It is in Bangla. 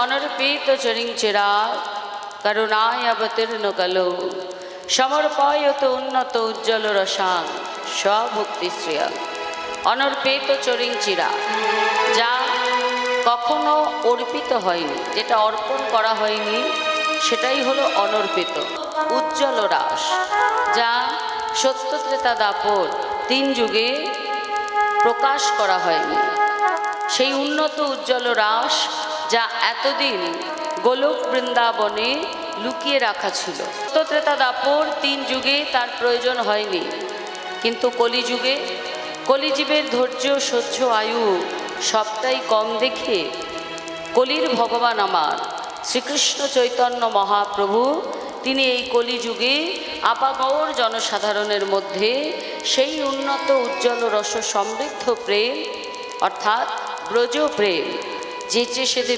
অনর্পিত চরিঞ্চিরা করুণায় অবতীর্ণ কলো সমর্পয়ত উন্নত উজ্জ্বল রসাং স্বভক্তি শ্রিয়া। অনর্পিত চরিঞ্চিরা, যা কখনো অর্পিত হয়নি, যেটা অর্পণ করা হয়নি সেটাই হলো অনর্পিত। উজ্জ্বল রাস, যা সত্য ত্রেতা দাপর 3 যুগে প্রকাশ করা হয়নি, সেই উন্নত উজ্জ্বল রাস যা এতদিন গোলক বৃন্দাবনে লুকিয়ে রাখা ছিল। সত্য ত্রেতা দাপর 3 যুগে তার প্রয়োজন হয়নি, কিন্তু কলিযুগে কলিজীবের ধৈর্য সহ্য আয়ু সবটাই কম দেখে কলির ভগবান আমার শ্রীকৃষ্ণ চৈতন্য মহাপ্রভু তিনি এই কলিযুগে আপামর জনসাধারণের মধ্যে সেই উন্নত উজ্জ্বল রস সমৃদ্ধ প্রেম অর্থাৎ ব্রজ প্রেম যেচে সেদে